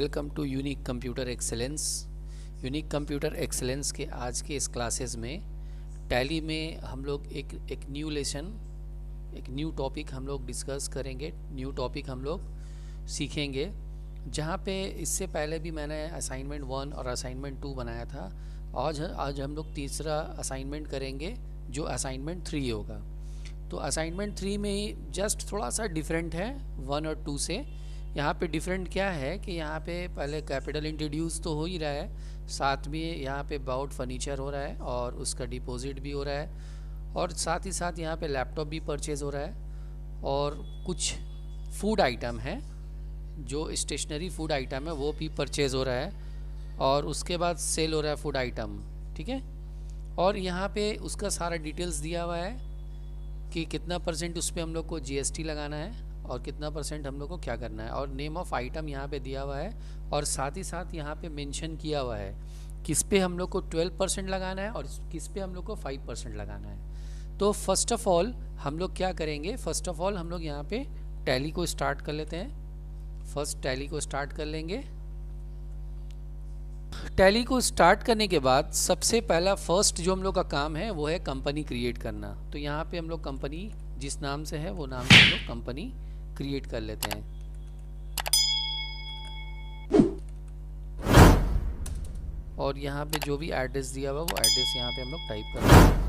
Welcome to Unique Computer Excellence. Unique Computer Excellence के आज के इस क्लासेस में टैली में हम लोग एक न्यू लेसन, एक न्यू टॉपिक हम लोग डिस्कस करेंगे, न्यू टॉपिक हम लोग सीखेंगे। जहाँ पे इससे पहले भी मैंने असाइनमेंट 1 और असाइनमेंट 2 बनाया था। आज हम लोग तीसरा असाइनमेंट करेंगे जो असाइनमेंट 3 होगा। तो असाइनमेंट 3 में ही जस्ट थोड़ा सा डिफरेंट है 1 और 2 से। यहाँ पे डिफरेंट क्या है कि यहाँ पे पहले कैपिटल इंट्रोड्यूस तो हो ही रहा है, साथ में यहाँ पे अबाउट फर्नीचर हो रहा है और उसका डिपॉजिट भी हो रहा है, और साथ ही साथ यहाँ पे लैपटॉप भी परचेज़ हो रहा है, और कुछ फूड आइटम है, जो स्टेशनरी फूड आइटम है वो भी परचेज़ हो रहा है, और उसके बाद सेल हो रहा है फूड आइटम। ठीक है, और यहाँ पे उसका सारा डिटेल्स दिया हुआ है कि कितना परसेंट उस पर हम लोग को जीएसटी लगाना है और कितना परसेंट हम लोग को क्या करना है, और नेम ऑफ आइटम यहाँ पे दिया हुआ है, और साथ ही साथ यहाँ पे मेंशन किया हुआ है किस पे हम लोग को 12% लगाना है और किस पे हम लोग को 5% लगाना है। तो फर्स्ट ऑफ ऑल हम लोग क्या करेंगे, फर्स्ट ऑफ ऑल हम लोग यहाँ पे टैली को स्टार्ट कर लेते हैं। फर्स्ट टैली को स्टार्ट कर लेंगे। टैली को स्टार्ट करने के बाद सबसे पहला फर्स्ट जो हम लोग का काम है वो है कंपनी क्रिएट करना। तो यहाँ पे हम लोग कंपनी जिस नाम से है वो नाम से हम लोग कंपनी क्रिएट कर लेते हैं। और यहाँ पे जो भी एड्रेस दिया हुआ वो एड्रेस यहाँ पे हम लोग टाइप कर लेते हैं।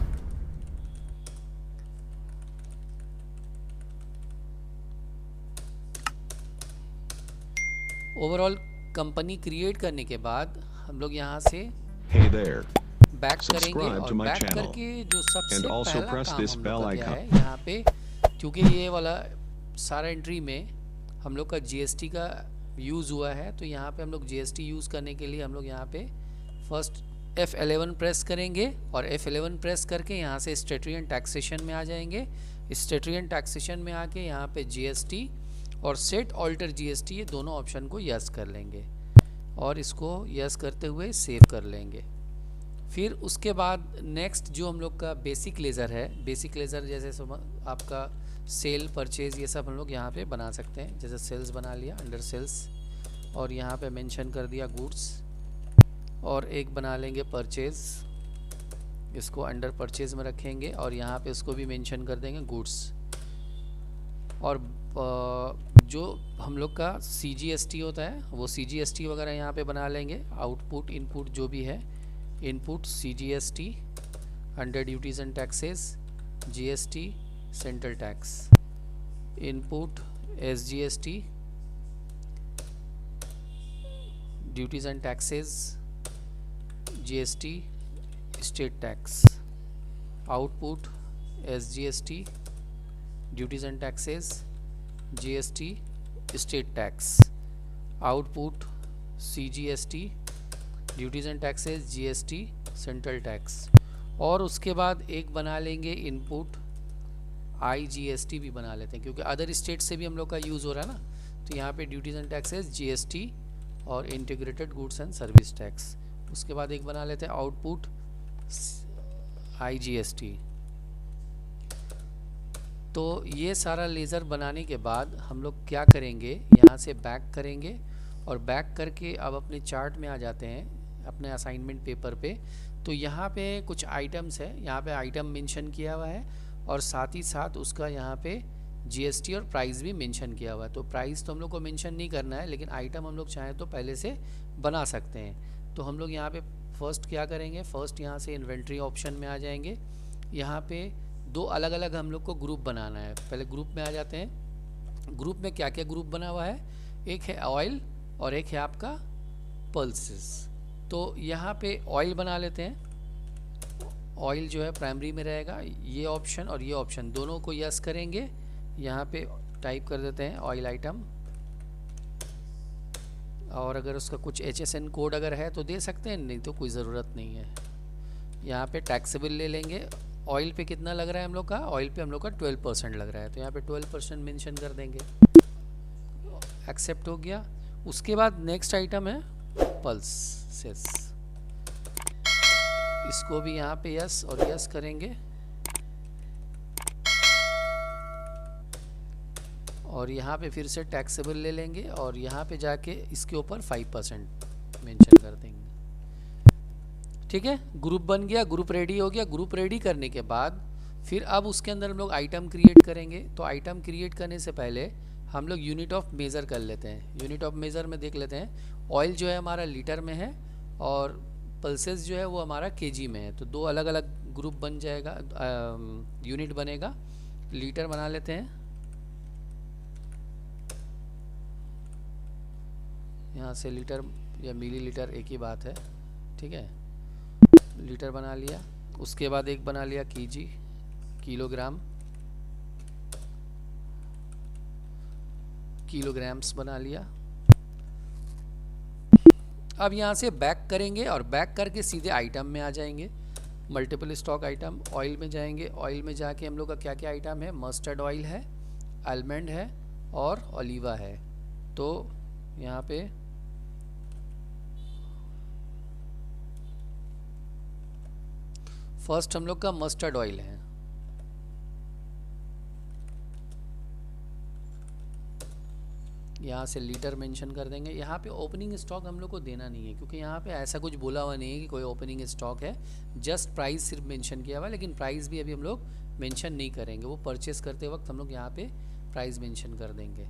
ओवरऑल कंपनी क्रिएट करने के बाद हम लोग यहाँ से बैक करेंगे, और बैक करके जो सबसे पहला काम हम लोग का क्या है यहाँ पे, क्योंकि ये वाला सारा एंट्री में हम लोग का जीएसटी का यूज़ हुआ है, तो यहाँ पे हम लोग जीएसटी यूज़ करने के लिए हम लोग यहाँ पे फर्स्ट F11 प्रेस करेंगे, और F11 प्रेस करके यहाँ से स्टैट्यूटरी एंड टैक्सेशन में आ जाएंगे। स्टैट्यूटरी एंड टैक्सेशन में आके यहाँ पे जीएसटी और सेट ऑल्टर जीएसटी, ये दोनों ऑप्शन को यस कर लेंगे, और इसको यस करते हुए सेव कर लेंगे। फिर उसके बाद नेक्स्ट जो हम लोग का बेसिक लेज़र है, बेसिक लेज़र जैसे आपका सेल परचेज़ ये सब हम लोग यहाँ पे बना सकते हैं। जैसे सेल्स बना लिया, अंडर सेल्स, और यहाँ पे मेंशन कर दिया गुड्स, और एक बना लेंगे परचेज़, इसको अंडर परचेज़ में रखेंगे, और यहाँ पे इसको भी मेंशन कर देंगे गुड्स। और जो हम लोग का CGST होता है वो CGST वगैरह यहाँ पे बना लेंगे। आउटपुट इनपुट जो भी है, input CGST under duties and taxes, GST central tax, input SGST duties and taxes, GST state tax, output SGST duties and taxes, GST state tax, output CGST duties and taxes, GST central tax. और उसके बाद एक बना लेंगे input IGST भी बना लेते हैं, क्योंकि अदर स्टेट से भी हम लोग का यूज़ हो रहा है ना। तो यहाँ पे ड्यूटीज़ एंड टैक्सेस, GST और integrated goods and service tax. उसके बाद एक बना लेते हैं आउटपुट IGST। तो ये सारा लेज़र बनाने के बाद हम लोग क्या करेंगे, यहाँ से बैक करेंगे, और बैक करके अब अपने चार्ट में आ जाते हैं अपने असाइनमेंट पेपर पे। तो यहाँ पे कुछ आइटम्स है, यहाँ पे आइटम मेंशन किया हुआ है, और साथ ही साथ उसका यहाँ पे GST और प्राइस भी मेंशन किया हुआ है। तो प्राइस तो हम लोग को मेंशन नहीं करना है, लेकिन आइटम हम लोग चाहें तो पहले से बना सकते हैं। तो हम लोग यहाँ पे फर्स्ट क्या करेंगे, फर्स्ट यहाँ से इन्वेंट्री ऑप्शन में आ जाएंगे। यहाँ पे दो अलग अलग हम लोग को ग्रुप बनाना है। पहले ग्रुप में आ जाते हैं। ग्रुप में क्या क्या ग्रुप बना हुआ है, एक है ऑयल और एक है आपका पल्सेस। तो यहाँ पे ऑयल बना लेते हैं। ऑयल जो है प्राइमरी में रहेगा, ये ऑप्शन और ये ऑप्शन दोनों को यस करेंगे। यहाँ पे टाइप कर देते हैं ऑयल आइटम, और अगर उसका कुछ HSN कोड अगर है तो दे सकते हैं, नहीं तो कोई ज़रूरत नहीं है। यहाँ पे टैक्सेबल ले लेंगे। ऑयल पे कितना लग रहा है हम लोग का, ऑयल पे हम लोग का 12% लग रहा है, तो यहाँ पे 12% मेंशन कर देंगे। एक्सेप्ट हो गया। उसके बाद नेक्स्ट आइटम है पल्सेस, इसको भी यहाँ पे यस और यस करेंगे। और यहाँ पे फिर से टैक्सेबल ले लेंगे और यहाँ पे जाके इसके ऊपर 5% मेंशन कर देंगे। ठीक है, ग्रुप बन गया, ग्रुप रेडी हो गया। ग्रुप रेडी करने के बाद फिर अब उसके अंदर हम लोग आइटम क्रिएट करेंगे। तो आइटम क्रिएट करने से पहले हम लोग यूनिट ऑफ मेज़र कर लेते हैं। यूनिट ऑफ मेज़र में देख लेते हैं, ऑयल जो है हमारा लीटर में है और पल्सेस जो है वो हमारा केजी में है। तो दो अलग अलग ग्रुप बन जाएगा, यूनिट बनेगा। लीटर बना लेते हैं, यहाँ से लीटर या मिली लीटर एक ही बात है। ठीक है, लीटर बना लिया। उसके बाद एक बना लिया केजी, किलोग्राम, किलोग्राम्स बना लिया। अब यहाँ से बैक करेंगे और बैक करके सीधे आइटम में आ जाएंगे। मल्टीपल स्टॉक आइटम, ऑयल में जाएंगे। ऑयल में जाके हम लोग का क्या क्या आइटम है, मस्टर्ड ऑयल है, आलमंड है और ओलिवा है। तो यहाँ पे फर्स्ट हम लोग का मस्टर्ड ऑयल है। यहाँ से लीटर मेंशन कर देंगे। यहाँ पे ओपनिंग स्टॉक हम लोग को देना नहीं है, क्योंकि यहाँ पे ऐसा कुछ बोला हुआ नहीं है कि कोई ओपनिंग स्टॉक है। जस्ट प्राइस सिर्फ मेंशन किया हुआ है, लेकिन प्राइस भी अभी हम लोग मेंशन नहीं करेंगे। वो परचेस करते वक्त हम लोग यहाँ पे प्राइस मेंशन कर देंगे।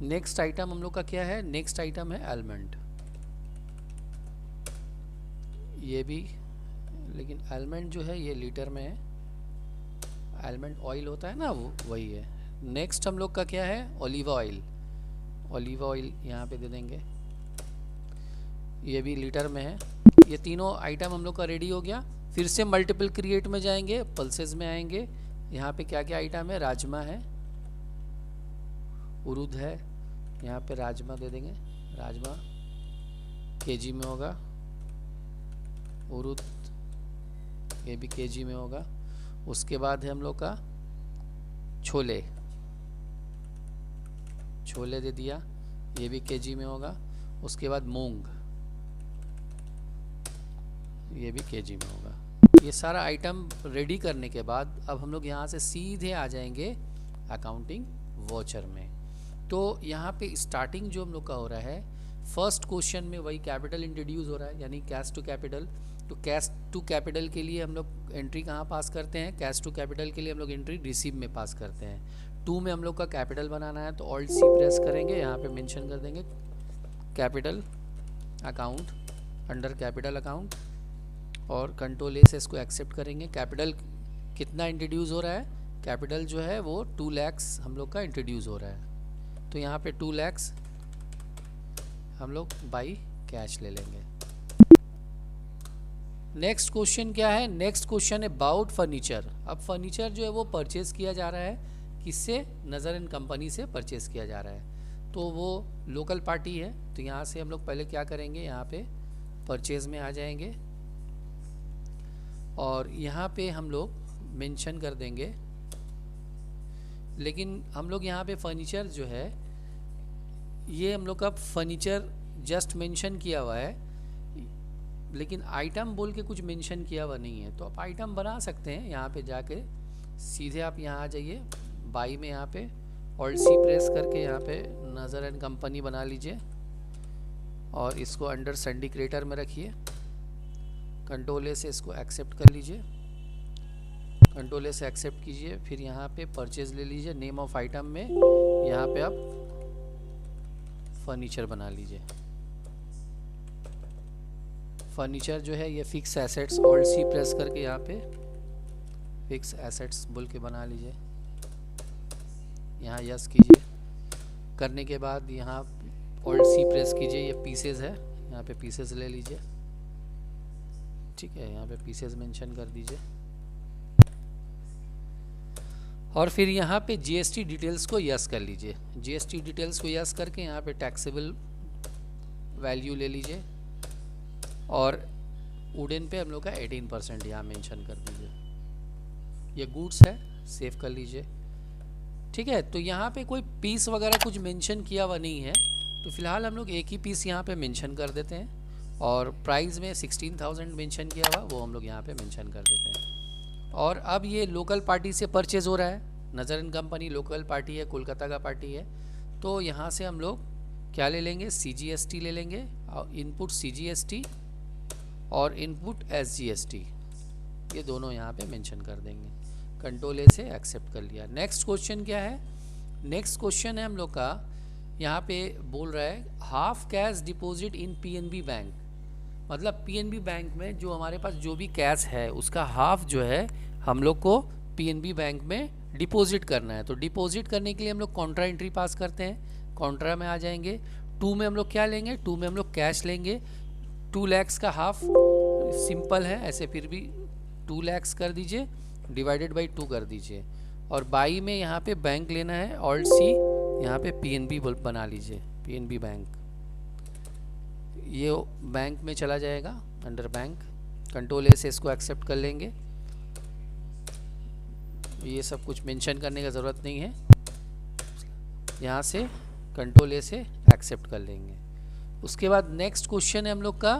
नेक्स्ट आइटम हम लोग का क्या है, नेक्स्ट आइटम है आलमंड। ये भी, लेकिन आलमंड जो है ये लीटर में है। आलमंड ऑयल होता है ना, वो वही है। नेक्स्ट हम लोग का क्या है, ओलिवा ऑयल। ओलिवा ऑयल यहाँ पे दे देंगे, ये भी लीटर में है। ये तीनों आइटम हम लोग का रेडी हो गया। फिर से मल्टीपल क्रिएट में जाएंगे, पल्सेस में आएंगे। यहाँ पे क्या क्या आइटम है, राजमा है, उरुद है। यहाँ पे राजमा दे देंगे, राजमा केजी में होगा, उरुद ये भी केजी में होगा। उसके बाद है हम लोग का छोले, छोले दे दिया, ये भी केजी में होगा। उसके बाद मूंग, ये भी केजी में होगा। ये सारा आइटम रेडी करने के बाद अब हम लोग यहाँ से सीधे आ जाएंगे अकाउंटिंग वॉचर में। तो यहाँ पे स्टार्टिंग जो हम लोग का हो रहा है, फर्स्ट क्वेश्चन में वही कैपिटल इंट्रोड्यूस हो रहा है, यानी कैश टू कैपिटल। तो कैश टू कैपिटल के लिए हम लोग एंट्री कहाँ पास करते हैं, कैश टू कैपिटल के लिए हम लोग एंट्री रिसीव में पास करते हैं। 2 में हम लोग का कैपिटल बनाना है, तो ऑल्ट सी प्रेस करेंगे, यहाँ पे मेंशन कर देंगे capital account, under capital account, और कंट्रोल ए से इसको एक्सेप्ट करेंगे। कैपिटल कितना इंट्रोड्यूस हो रहा है, कैपिटल जो है वो 2 लाख हम लोग का इंट्रोड्यूस हो रहा है। तो यहाँ पे 2 लाख हम लोग बाई कैश ले लेंगे। नेक्स्ट क्वेश्चन क्या है, नेक्स्ट क्वेश्चन है अबाउट फर्नीचर। अब फर्नीचर जो है वो परचेज किया जा रहा है, किससे, नज़र एंड कंपनी से परचेज किया जा रहा है। तो वो लोकल पार्टी है। तो यहाँ से हम लोग पहले क्या करेंगे, यहाँ पे परचेज में आ जाएंगे और यहाँ पे हम लोग मेंशन कर देंगे। लेकिन हम लोग यहाँ पे फर्नीचर जो है, ये हम लोग का फर्नीचर जस्ट मेंशन किया हुआ है, लेकिन आइटम बोल के कुछ मेंशन किया हुआ नहीं है। तो आप आइटम बना सकते हैं। यहाँ पे जाके सीधे आप यहाँ आ जाइए, बाई में यहाँ पे ऑल्ट सी प्रेस करके यहाँ पे नज़र एंड कंपनी बना लीजिए और इसको अंडर सिंडिकेटर में रखिए। कंट्रोल ए से इसको एक्सेप्ट कर लीजिए, कंट्रोल ए से एक्सेप्ट कीजिए। फिर यहाँ पे परचेज ले लीजिए, नेम ऑफ आइटम में यहाँ पे आप फर्नीचर बना लीजिए। फर्नीचर जो है ये fix assets, alt C press करके यहाँ पे फिक्स एसेट्स बोल के बना लीजिए। यहाँ यस कीजिए, करने के बाद यहाँ ऑल्ट सी प्रेस कीजिए। ये पीसेज है, यहाँ पे पीसेज ले लीजिए। ठीक है, यहाँ पे पीसेज मेंशन कर दीजिए और फिर यहाँ पे जीएसटी डिटेल्स को यस कर लीजिए। जीएसटी डिटेल्स को यस करके यहाँ पे टैक्सेबल वैल्यू ले लीजिए और वुडन पे हम लोग का 18% यहाँ मेंशन कर दीजिए। ये गुड्स है, सेव कर लीजिए। ठीक है, तो यहाँ पे कोई पीस वगैरह कुछ मेंशन किया हुआ नहीं है, तो फिलहाल हम लोग एक ही पीस यहाँ पे मेंशन कर देते हैं। और प्राइस में 16,000 मेंशन किया हुआ, वो हम लोग यहाँ पे मेंशन कर देते हैं। और अब ये लोकल पार्टी से परचेज़ हो रहा है, नज़र एंड कंपनी लोकल पार्टी है, कोलकाता का पार्टी है, तो यहाँ से हम लोग क्या ले लेंगे, CGST ले लेंगे, और इनपुट CGST और इनपुट SGST, ये दोनों यहाँ पे मेंशन कर देंगे। कंट्रोल ए से एक्सेप्ट कर लिया। नेक्स्ट क्वेश्चन क्या है, नेक्स्ट क्वेश्चन है हम लोग का, यहाँ पे बोल रहा है half cash deposit in PNB bank, मतलब PNB बैंक में जो हमारे पास जो भी कैश है उसका हाफ जो है हम लोग को PNB बैंक में डिपॉजिट करना है। तो डिपॉजिट करने के लिए हम लोग कॉन्ट्रा एंट्री पास करते हैं, कॉन्ट्रा में आ जाएंगे। 2 में हम लोग क्या लेंगे, 2 में हम लोग कैश लेंगे। 2 लाख का हाफ सिंपल है ऐसे, फिर भी 2 लाख कर दीजिए, डिवाइडेड बाई 2 कर दीजिए। और बाई में यहाँ पे बैंक लेना है, ऑल्ट सी, यहाँ पे PNB बना लीजिए, PNB बैंक, ये बैंक में चला जाएगा अंडर बैंक। कंट्रोल ए से इसको एक्सेप्ट कर लेंगे, ये सब कुछ मेंशन करने का ज़रूरत नहीं है, यहाँ से कंट्रोल ए से एक्सेप्ट कर लेंगे। उसके बाद नेक्स्ट क्वेश्चन है हम लोग का,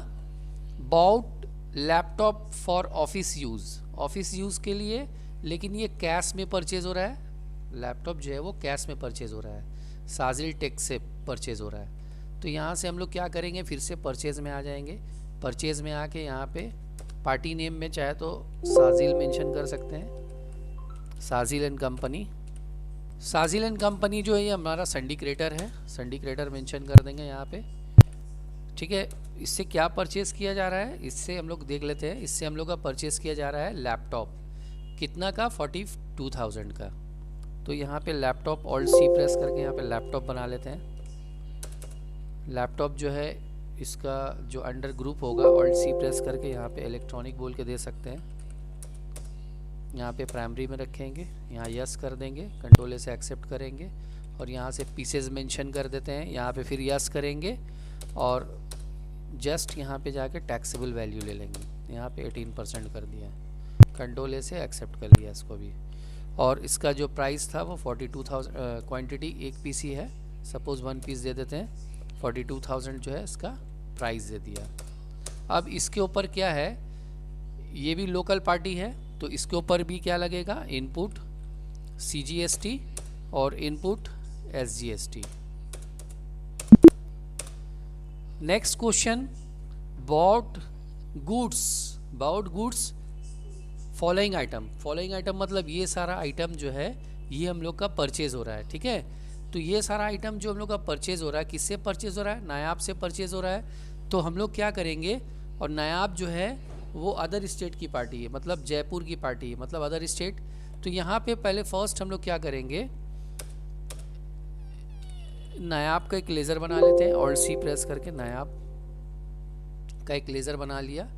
bought laptop for office use, office use के लिए, लेकिन ये कैश में परचेज़ हो रहा है, लैपटॉप जो है वो कैश में परचेज़ हो रहा है, साजिल टेक से परचेज़ हो रहा है। तो यहाँ से हम लोग क्या करेंगे, फिर से परचेज़ में आ जाएंगे। परचेज़ में आके यहाँ पे पार्टी नेम में चाहे तो साजिल मेंशन कर सकते हैं, साजिल एंड कंपनी। साजिल एंड कंपनी जो है ये हमारा सिंडिकेटर है, सिंडिकेटर मेंशन कर देंगे यहाँ पे, ठीक है। इससे क्या परचेज़ किया जा रहा है, इससे हम लोग देख लेते हैं। इससे हम लोग का परचेज़ किया जा रहा है लैपटॉप, कितना का, 42,000 का। तो यहाँ पे लैपटॉप ऑल्ट सी प्रेस करके यहाँ पे लैपटॉप बना लेते हैं। लैपटॉप जो है इसका जो अंडर ग्रुप होगा, ऑल्ट सी प्रेस करके यहाँ पे इलेक्ट्रॉनिक बोल के दे सकते हैं। यहाँ पे प्राइमरी में रखेंगे, यहाँ यस कर देंगे, कंट्रोल ए से एक्सेप्ट करेंगे, और यहाँ से पीसेज मेंशन कर देते हैं, यहाँ पे फिर यस करेंगे, और जस्ट यहाँ पे जाके टैक्सेबल वैल्यू ले लेंगे, यहाँ पे 18% कर दिया है, कंट्रोल ए से एक्सेप्ट कर लिया इसको भी। और इसका जो प्राइस था वो 42,000, क्वांटिटी 1 पीस ही है, सपोज़ 1 पीस दे देते हैं, 42,000 जो है इसका प्राइस दे दिया। अब इसके ऊपर क्या है, ये भी लोकल पार्टी है, तो इसके ऊपर भी क्या लगेगा, इनपुट CGST और input SGST। Next question, bought goods following item, following item मतलब ये सारा आइटम जो है ये हम लोग का परचेज़ हो रहा है, ठीक है। तो ये सारा आइटम जो हम लोग का परचेज़ हो रहा है, किससे परचेज़ हो रहा है, नायाब से परचेज़ हो रहा है। तो हम लोग क्या करेंगे, और नायाब जो है वो अदर स्टेट की पार्टी है, मतलब जयपुर की पार्टी है, मतलब अदर स्टेट। तो यहाँ पे पहले फर्स्ट हम लोग क्या करेंगे, नायाब का एक लेज़र बना लेते हैं, ऑल्ट सी प्रेस करके नायाब का एक लेज़र बना लिया,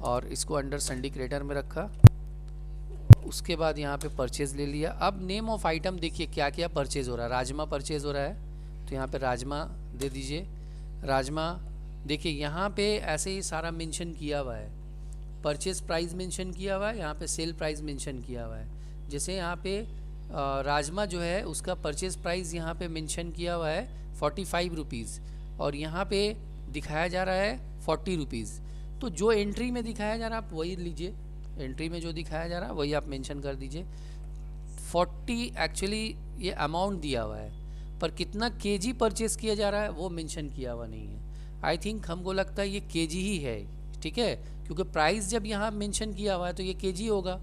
और इसको अंडर सिंडिकेटर में रखा। उसके बाद यहाँ पे परचेज़ ले लिया। अब नेम ऑफ आइटम देखिए क्या क्या परचेज़ हो रहा है, राजमा परचेज़ हो रहा है, तो यहाँ पे राजमा दे दीजिए। राजमा देखिए यहाँ पे ऐसे ही सारा मेंशन किया हुआ है, परचेज़ प्राइस मेंशन किया हुआ है, यहाँ पे सेल प्राइस मेंशन किया हुआ है। जैसे यहाँ पे राजमा जो है उसका परचेज़ प्राइस यहाँ पे मेंशन किया हुआ है 45 रुपीज़, और यहाँ पे दिखाया जा रहा है 40 रुपीज़। तो जो एंट्री में दिखाया जा रहा है आप वही लीजिए, एंट्री में जो दिखाया जा रहा है वही आप मेंशन कर दीजिए। 40 एक्चुअली ये अमाउंट दिया हुआ है, पर कितना केजी परचेज़ किया जा रहा है वो मेंशन किया हुआ नहीं है। आई थिंक हमको लगता है ये केजी ही है, ठीक है, क्योंकि प्राइस जब यहाँ मेंशन किया हुआ है तो ये केजी होगा,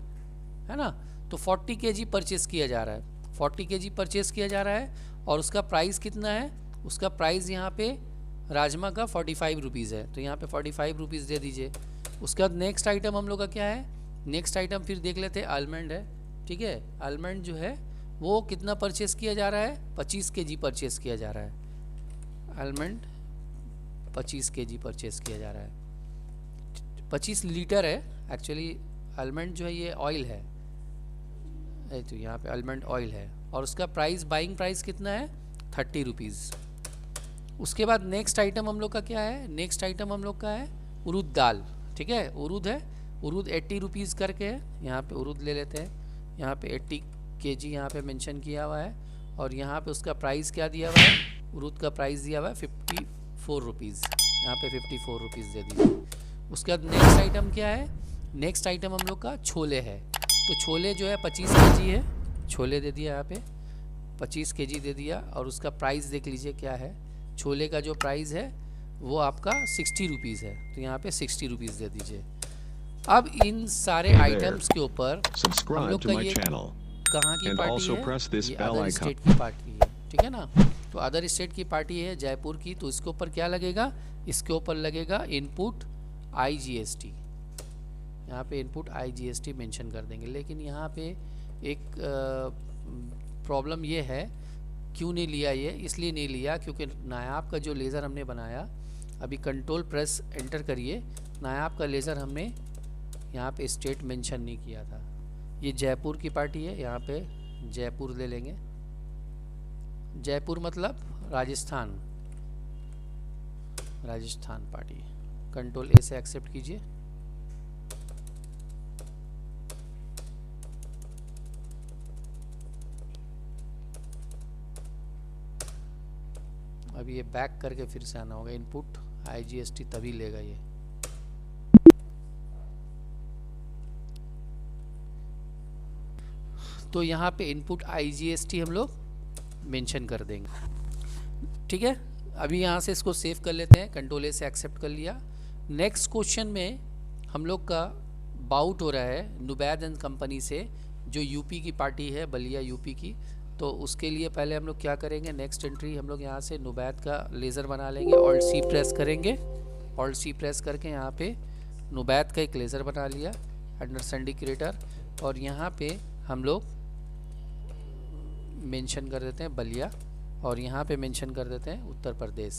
है ना। तो 40 केजी परचेज़ किया जा रहा है, 40 केजी परचेज़ किया जा रहा है, और उसका प्राइस कितना है, उसका प्राइस यहाँ पे राजमा का 45 रुपीज़ है, तो यहाँ पे 45 रुपीज़ दे दीजिए। उसके बाद नेक्स्ट आइटम हम लोग का क्या है, नेक्स्ट आइटम फिर देख लेते हैं, आलमंड है, ठीक है। आलमंड जो है वो कितना परचेज़ किया जा रहा है, 25 केजी परचेज़ किया जा रहा है। आलमंड 25 केजी परचेज़ किया जा रहा है, 25 लीटर है एक्चुअली। आलमंड जो है ये ऑयल है, तो यहाँ पे आलमंड ऑयल है, और उसका प्राइस, बाइंग प्राइस कितना है, 30 रुपीज़। उसके बाद नेक्स्ट आइटम हम लोग का क्या है, नेक्स्ट आइटम हम लोग का है उड़द दाल, ठीक है। उड़द है, उड़द 80 रुपीज़ करके है, यहाँ पे उड़द ले लेते हैं। यहाँ पे 80 केजी यहाँ पे मेंशन किया हुआ है, और यहाँ पे उसका प्राइस क्या दिया हुआ है, उड़द का प्राइस दिया हुआ है 54 रुपीज़, यहाँ पे 54 रुपीज़ दे दीजिए। उसके बाद नेक्स्ट आइटम क्या है, नेक्स्ट आइटम हम लोग का छोले है। तो छोले जो है 25 केजी है, छोले दे दिया यहाँ पे 25 केजी दे दिया। और उसका प्राइस देख लीजिए क्या है, छोले का जो प्राइस है वो आपका 60 रुपीज़ है, तो यहाँ पे 60 रुपीज़ दे दीजिए। अब इन सारे आइटम्स के ऊपर हम लोग का ये कहाँ की पार्टी है, ये अदर स्टेट की पार्टी है, ठीक है ना। तो अदर स्टेट की पार्टी है जयपुर की, तो इसके ऊपर क्या लगेगा, इसके ऊपर लगेगा इनपुट IGST। यहाँ पे इनपुट IGST मेंशन कर देंगे। लेकिन यहाँ पे एक प्रॉब्लम ये है, क्यों नहीं लिया ये, इसलिए नहीं लिया क्योंकि नायाब का जो लेज़र हमने बनाया, अभी कंट्रोल प्रेस एंटर करिए, नायाब का लेज़र हमने यहाँ पे स्टेट मेंशन नहीं किया था। ये जयपुर की पार्टी है, यहाँ पे जयपुर ले लेंगे, जयपुर मतलब Rajasthan, Rajasthan party. Control A से एक्सेप्ट कीजिए। अब ये बैक करके फिर से आना होगा, इनपुट IGST तभी लेगा ये। तो यहाँ पे इनपुट IGST हम लोग मेंशन कर देंगे, ठीक है। अभी यहाँ से इसको सेव कर लेते हैं, कंट्रोल A से एक्सेप्ट कर लिया। नेक्स्ट क्वेश्चन में हम लोग का बाउट हो रहा है नुबैद एंड कंपनी से, जो यूपी की पार्टी है, बलिया यूपी की। तो उसके लिए पहले हम लोग क्या करेंगे, नेक्स्ट एंट्री हम लोग यहाँ से नुबैद का लेज़र बना लेंगे, ऑल्ट C प्रेस करेंगे, ऑल्ट C प्रेस करके यहाँ पे नुबैद का एक लेज़र बना लिया अंडर सिंडिकेटर। और यहाँ पे हम लोग मेंशन कर देते हैं बलिया, और यहाँ पे मेंशन कर देते हैं उत्तर प्रदेश,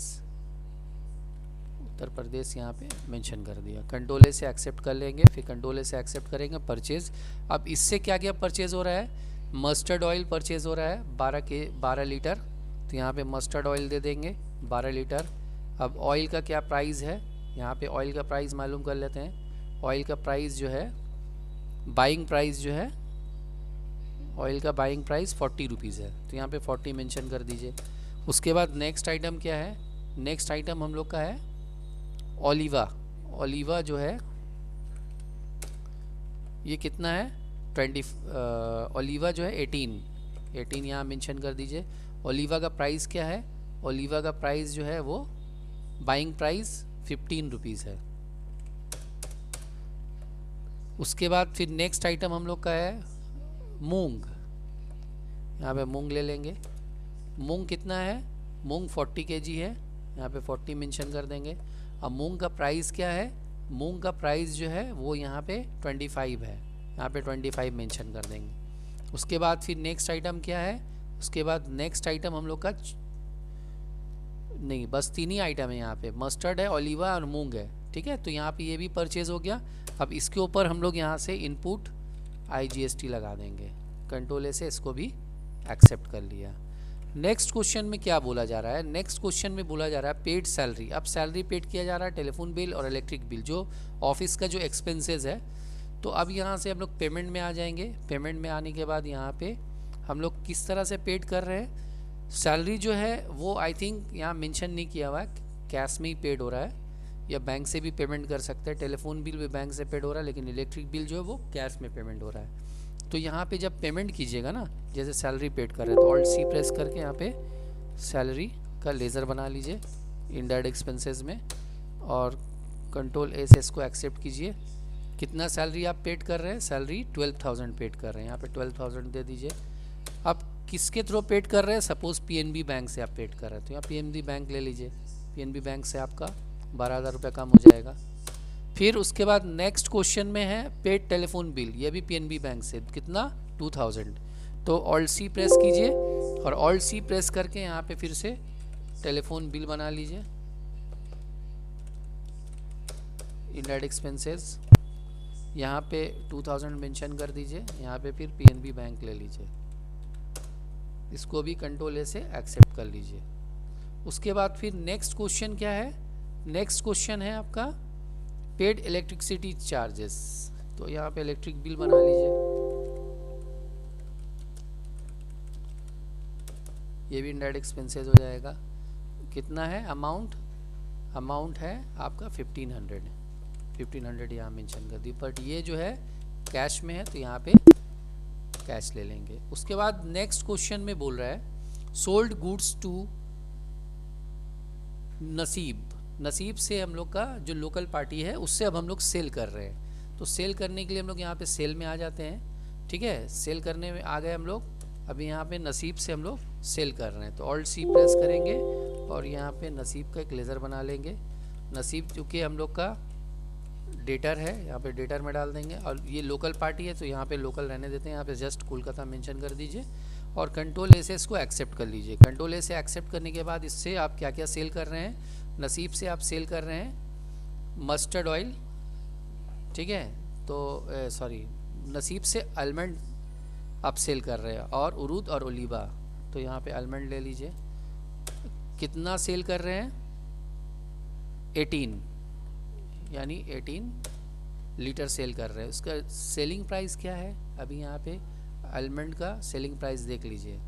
उत्तर प्रदेश यहाँ पे मेंशन कर दिया। कंट्रोल A से एक्सेप्ट कर लेंगे, फिर कंट्रोल A से एक्सेप्ट करेंगे परचेज। अब इससे क्या क्या परचेज हो रहा है, मस्टर्ड ऑयल परचेज हो रहा है 12 लीटर, तो यहाँ पे मस्टर्ड ऑयल दे देंगे 12 लीटर। अब ऑयल का क्या प्राइस है, यहाँ पे ऑयल का प्राइस मालूम कर लेते हैं। ऑयल का प्राइस जो है, बाइंग प्राइस जो है, ऑयल का बाइंग प्राइस 40 रुपीज़ है, तो यहाँ पे 40 मेंशन कर दीजिए। उसके बाद नेक्स्ट आइटम क्या है, नेक्स्ट आइटम हम लोग का है ओलिवा। ओलिवा जो है ये कितना है 20, ओलिवा जो है 18 यहाँ मेंशन कर दीजिए। ओलिवा का प्राइस क्या है, ओलिवा का प्राइस जो है वो बाइंग प्राइस 15 रुपीज़ है। उसके बाद फिर नेक्स्ट आइटम हम लोग का है मूंग, यहाँ पे मूंग ले लेंगे। मूंग कितना है, मूंग 40 kg है, यहाँ पे 40 मेंशन कर देंगे। अब मूंग का प्राइस क्या है, मूंग का प्राइस जो है वो यहाँ पे 25 है, यहाँ पे 25 मेंशन कर देंगे। उसके बाद फिर नेक्स्ट आइटम क्या है, उसके बाद नेक्स्ट आइटम हम लोग का नहीं, बस 3 ही आइटम है यहाँ पे, मस्टर्ड है, ओलिवा और मूंग है, ठीक है। तो यहाँ पे ये भी परचेज हो गया। अब इसके ऊपर हम लोग यहाँ से इनपुट IGST लगा देंगे, कंट्रोल A से इसको भी एक्सेप्ट कर लिया। नेक्स्ट क्वेश्चन में क्या बोला जा रहा है, नेक्स्ट क्वेश्चन में बोला जा रहा है पेड सैलरी। अब सैलरी पेड किया जा रहा है, टेलीफोन बिल और इलेक्ट्रिक बिल, जो ऑफिस का जो एक्सपेंसेस है। तो अब यहाँ से हम लोग पेमेंट में आ जाएंगे। पेमेंट में आने के बाद यहाँ पे हम लोग किस तरह से पेड कर रहे हैं, सैलरी जो है वो आई थिंक यहाँ मेंशन नहीं किया हुआ है, कैश में ही पेड हो रहा है, या बैंक से भी पेमेंट कर सकते हैं। टेलीफोन बिल भी बैंक से पेड हो रहा है, लेकिन इलेक्ट्रिक बिल जो है वो कैश में पेमेंट हो रहा है। तो यहाँ पे जब पेमेंट कीजिएगा ना, जैसे सैलरी पेड कर रहे हैं, तो ऑल्ट C प्रेस करके यहाँ पे सैलरी का लेज़र बना लीजिए इनडायरेक्ट एक्सपेंसेस में, और कंट्रोल A से इसको एक्सेप्ट कीजिए। कितना सैलरी आप पेड कर रहे हैं, सैलरी 12,000 पेड कर रहे हैं, यहाँ पे 12,000 दे दीजिए। अब किसके थ्रू पेड कर रहे हैं, सपोज़ PNB बैंक से आप पेड कर रहे हैं, तो यहाँ PNB बैंक ले लीजिए, PNB बैंक से आपका 12,000 रुपये कम हो जाएगा। फिर उसके बाद नेक्स्ट क्वेश्चन में है पेड टेलीफोन बिल, ये भी PNB बैंक से, कितना 2000। तो ऑल्ट C प्रेस कीजिए, और ऑल्ट C प्रेस करके यहाँ पे फिर से टेलीफोन बिल बना लीजिए, इनडायरेक्ट एक्सपेंसेस, यहाँ पे 2000 मेंशन कर दीजिए, यहाँ पे फिर PNB बैंक ले लीजिए, इसको भी कंट्रोल A से एक्सेप्ट कर लीजिए। उसके बाद फिर नेक्स्ट क्वेश्चन क्या है, नेक्स्ट क्वेश्चन है आपका पेड इलेक्ट्रिसिटी चार्जेस। तो यहाँ पे इलेक्ट्रिक बिल बना लीजिए, ये भी इनडायरेक्ट एक्सपेंसेस हो जाएगा। कितना है अमाउंट, अमाउंट है आपका 1500 यहाँ मेंशन कर दी, बट ये जो है कैश में है तो यहाँ पे कैश ले लेंगे। उसके बाद नेक्स्ट क्वेश्चन में बोल रहा है सोल्ड गुड्स टू नसीब से हम लोग का जो लोकल पार्टी है उससे अब हम लोग सेल कर रहे हैं। तो सेल करने के लिए हम लोग यहाँ पे सेल में आ जाते हैं। ठीक है, सेल करने में आ गए हम लोग। अभी यहाँ पे नसीब से हम लोग सेल कर रहे हैं तो ऑल्ट सी प्रेस करेंगे और यहाँ पे नसीब का एक लेज़र बना लेंगे। नसीब चूँकि हम लोग का डेटर है, यहाँ पे डेटर में डाल देंगे और ये लोकल पार्टी है तो यहाँ पे लोकल रहने देते हैं। यहाँ पे जस्ट कोलकाता मेंशन कर दीजिए और कंट्रोल ए से इसको एक्सेप्ट कर लीजिए। कंट्रोल ए से एक्सेप्ट करने के बाद इससे आप क्या क्या सेल कर रहे हैं, नसीब से आप सेल कर रहे हैं मस्टर्ड ऑयल। ठीक है, तो सॉरी नसीब से आलमंड आप सेल कर रहे हैं और उरूद और ओलिवा। तो यहाँ पे आलमंड ले लीजिए। कितना सेल कर रहे हैं, 18 यानी 18 लीटर सेल कर रहे हैं। उसका सेलिंग प्राइस क्या है, अभी यहाँ पे आलमंड का सेलिंग प्राइस देख लीजिए।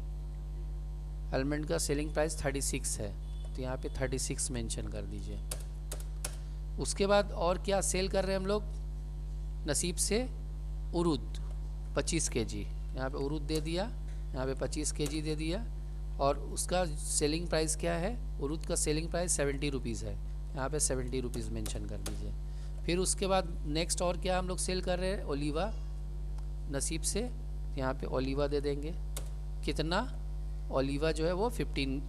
आलमंड का सेलिंग प्राइस 36 है तो यहाँ पे 36 मेंशन कर दीजिए। उसके बाद और क्या सेल कर रहे हैं हम लोग, नसीब से उरूद 25 केजी, यहाँ पे उरूद दे दिया, यहाँ पे 25 केजी दे दिया और उसका सेलिंग प्राइस क्या है, उरूद का सेलिंग प्राइस 70 रुपीज़ है, यहाँ पे 70 रुपीज़ मेंशन कर दीजिए। फिर उसके बाद नेक्स्ट और क्या हम लोग सेल कर रहे हैं, ओलिवा नसीब से, यहाँ पे ओलिवा दे देंगे। कितना, ओलिवा जो है वो 15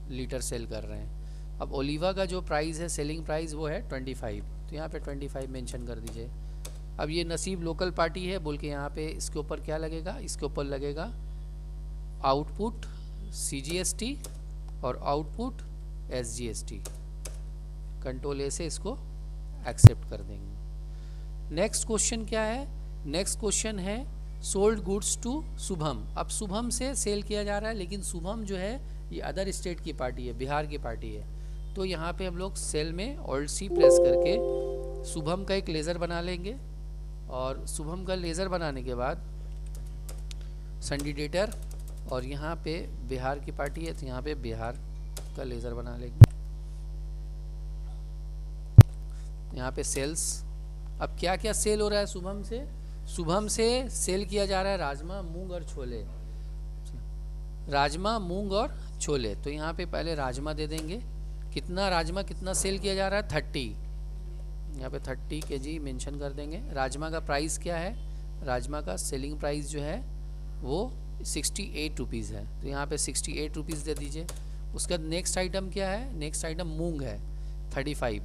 लीटर सेल कर रहे हैं। अब ओलिवा का जो प्राइस है, सेलिंग प्राइस वो है 25, तो यहाँ पे 25 मेंशन कर दीजिए। अब ये नसीब लोकल पार्टी है बोल के यहाँ पे इसके ऊपर क्या लगेगा, इसके ऊपर लगेगा आउटपुट CGST और आउटपुट SGST। कंट्रोल ए से इसको एक्सेप्ट कर देंगे। नेक्स्ट क्वेश्चन क्या है, नेक्स्ट क्वेश्चन है सोल्ड गुड्स टू शुभम। अब शुभम से सेल किया जा रहा है लेकिन शुभम जो है ये अदर स्टेट की पार्टी है, बिहार की पार्टी है। तो यहाँ पे हम लोग सेल में ऑल्ट सी प्रेस करके शुभम का एक लेज़र बना लेंगे और शुभम का लेज़र बनाने के बाद संडिडेटर और यहाँ पे बिहार की पार्टी है तो यहाँ पे बिहार का लेज़र बना लेंगे। यहाँ पे सेल्स, अब क्या क्या सेल हो रहा है शुभम से, शुभम से सेल किया जा रहा है राजमा, मूंग और छोले, राजमा, मूंग और छोले। तो यहाँ पे पहले राजमा दे देंगे। कितना राजमा, कितना सेल किया जा रहा है, 30, यहाँ पे 30 केजी मेंशन कर देंगे। राजमा का प्राइस क्या है, राजमा का सेलिंग प्राइस जो है वो 68 रुपीज़ है तो यहाँ पे 68 रुपीज़ दे दीजिए। उसका नेक्स्ट आइटम क्या है, नेक्स्ट आइटम मूंग है 35,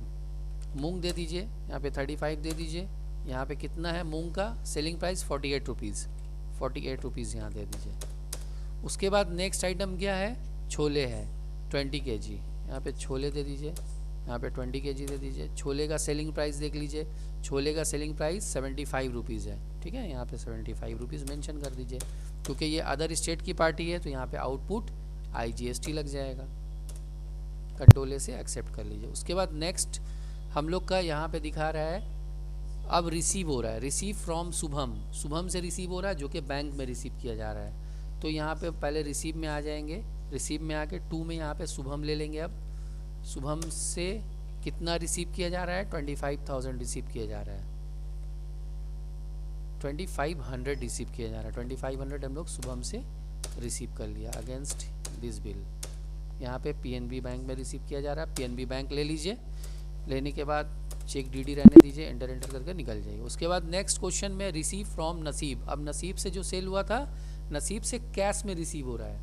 मूंग दे दीजिए, यहाँ पे 35 दे दीजिए। यहाँ पे कितना है मूंग का सेलिंग प्राइस 48 रुपीज़, 48 रुपीज़ यहाँ दे दीजिए। उसके बाद नेक्स्ट आइटम क्या है, छोले है 20 केजी, यहाँ पे छोले दे दीजिए, यहाँ पे 20 केजी दे दीजिए। छोले का सेलिंग प्राइस देख लीजिए, छोले का सेलिंग प्राइस 75 रुपीज़ है। ठीक है, यहाँ पे 75 रुपीज़ मेंशन कर दीजिए। क्योंकि ये अदर स्टेट की पार्टी है तो यहाँ पे आउटपुट IGST लग जाएगा। कंट्रोल ए से एक्सेप्ट कर लीजिए। उसके बाद नेक्स्ट हम लोग का यहाँ पे दिखा रहा है अब रिसीव हो रहा है, रिसीव फ्रॉम शुभम, शुभम से रिसीव हो रहा है जो कि बैंक में रिसीव किया जा रहा है। तो यहाँ पे पहले रिसीव में आ जाएंगे, रिसीव में आके 2 में यहाँ पे शुभम ले लेंगे। अब शुभम से कितना रिसीव किया जा रहा है, 25,000 रिसीव किया जा रहा है, 2500 रिसीव किया जा रहा है। 2500 हम लोग शुभम से रिसीव कर लिया अगेंस्ट दिस बिल। यहाँ पे PNB बैंक में रिसीव किया जा रहा है, PNB बैंक ले लीजिए। लेने के बाद चेक DD रहने दीजिए, एंटर करके निकल जाइए। उसके बाद नेक्स्ट क्वेश्चन में रिसीव फ्रॉम नसीब। अब नसीब से जो सेल हुआ था, नसीब से कैश में रिसीव हो रहा है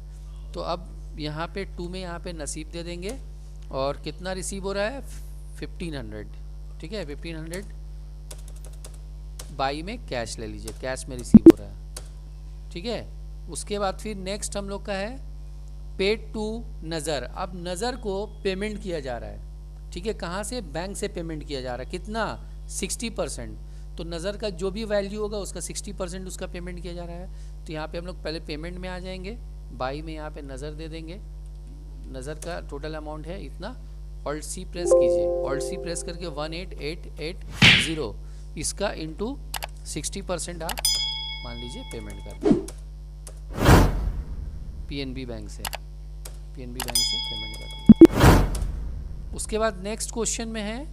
तो अब यहाँ पे 2 में यहाँ पे नसीब दे देंगे और कितना रिसीव हो रहा है 1500। ठीक है, 1500 बाई में कैश ले लीजिए, कैश में रिसीव हो रहा है। ठीक है, उसके बाद फिर नेक्स्ट हम लोग का है पेड टू नज़र। अब नज़र को पेमेंट किया जा रहा है। ठीक है, कहाँ से, बैंक से पेमेंट किया जा रहा है। कितना, 60%। तो नज़र का जो भी वैल्यू होगा उसका 60% उसका पेमेंट किया जा रहा है। तो यहाँ पे हम लोग पहले पेमेंट में आ जाएंगे, बाई में यहाँ पे नज़र दे देंगे। नज़र का टोटल अमाउंट है इतना, ऑल्ट सी प्रेस कीजिए, ऑल्ट सी प्रेस करके 18880 इसका इंटू 60% आप मान लीजिए पेमेंट कर दें PNB बैंक से, PNB बैंक से पेमेंट कर दें। उसके बाद नेक्स्ट क्वेश्चन में है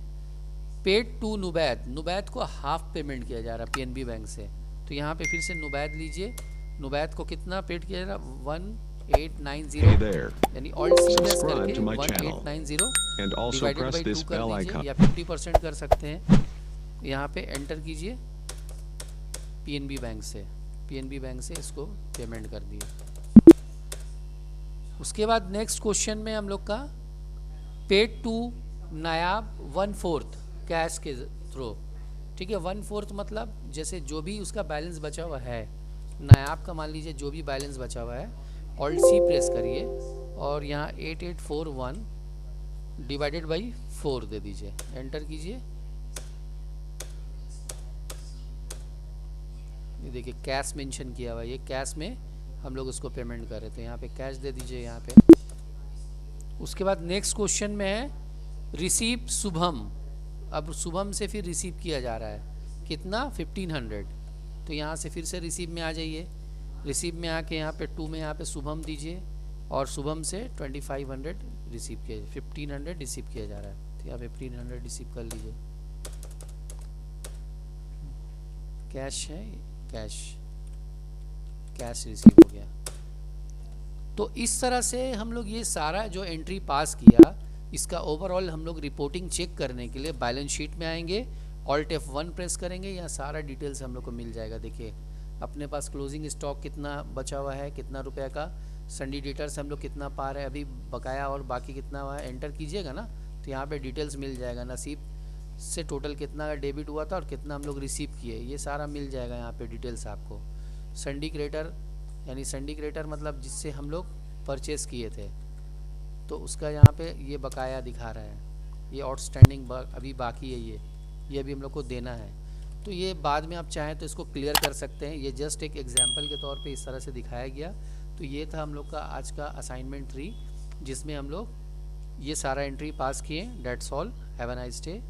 पेड टू नुबैद, नुबैद को हाफ पेमेंट किया जा रहा है पीएनबी बैंक से। तो यहाँ पे फिर से नुबैद लीजिए, नुबैद को कितना पेड किया जा रहा है 1890, यानी ऑल्ट सी प्रेस करके 1890 डिवाइडेड बाई 2 कर दीजिए या 50% कर सकते हैं। यहाँ पे एंटर कीजिए पीएनबी बैंक से, पीएनबी बैंक से इसको पेमेंट कर दिए। उसके बाद नेक्स्ट क्वेश्चन में हम लोग का पेड टू नायाब 1/4 कैश के थ्रू, ठीक है। 1/4 मतलब जैसे जो भी उसका बैलेंस बचा हुआ है नायाब का, मान लीजिए जो भी बैलेंस बचा हुआ है, ऑल्ट सी प्रेस करिए और यहाँ 8841 डिवाइडेड बाई 4 दे दीजिए, एंटर कीजिए। ये देखिए कैश मेंशन किया हुआ है, ये कैश में हम लोग उसको पेमेंट कर रहे थे, यहाँ पे कैश दे दीजिए यहाँ पे। उसके बाद नेक्स्ट क्वेश्चन में है रिसीव शुभम, अब शुभम से फिर रिसीव किया जा रहा है कितना 1500, तो यहाँ से फिर से रिसीव में आ जाइए, रिसीव में आके यहाँ पे 2 में यहाँ पे शुभम दीजिए और शुभम से 2500 रिसीव किया, 1500 रिसीव किया जा रहा है, तो यहाँ पे 1500 रिसीव कर लीजिए। कैश है, कैश कैश रिसीव हो गया। तो इस तरह से हम लोग ये सारा जो एंट्री पास किया, इसका ओवरऑल हम लोग रिपोर्टिंग चेक करने के लिए बैलेंस शीट में आएंगे, ऑल्ट F1 प्रेस करेंगे, यहाँ सारा डिटेल्स हम लोग को मिल जाएगा। देखिए अपने पास क्लोजिंग स्टॉक कितना बचा हुआ है, कितना रुपए का, संडी डेटर्स हम लोग कितना पा रहे हैं अभी बकाया और बाकी कितना हुआ है, एंटर कीजिएगा ना तो यहाँ पे डिटेल्स मिल जाएगा। नसीब से टोटल कितना डेबिट हुआ था और कितना हम लोग रिसीव किए, ये सारा मिल जाएगा यहाँ पे डिटेल्स आपको। संडी क्रेडिटर यानी संडी क्रेडिटर मतलब जिससे हम लोग परचेस किए थे, तो उसका यहाँ पे ये बकाया दिखा रहा है, ये आउटस्टैंडिंग अभी बाकी है, ये अभी हम लोग को देना है। तो ये बाद में आप चाहें तो इसको क्लियर कर सकते हैं, ये जस्ट एक एग्जांपल के तौर पे इस तरह से दिखाया गया। तो ये था हम लोग का आज का असाइनमेंट 3, जिसमें हम लोग ये सारा एंट्री पास किए। That's all, have a nice day.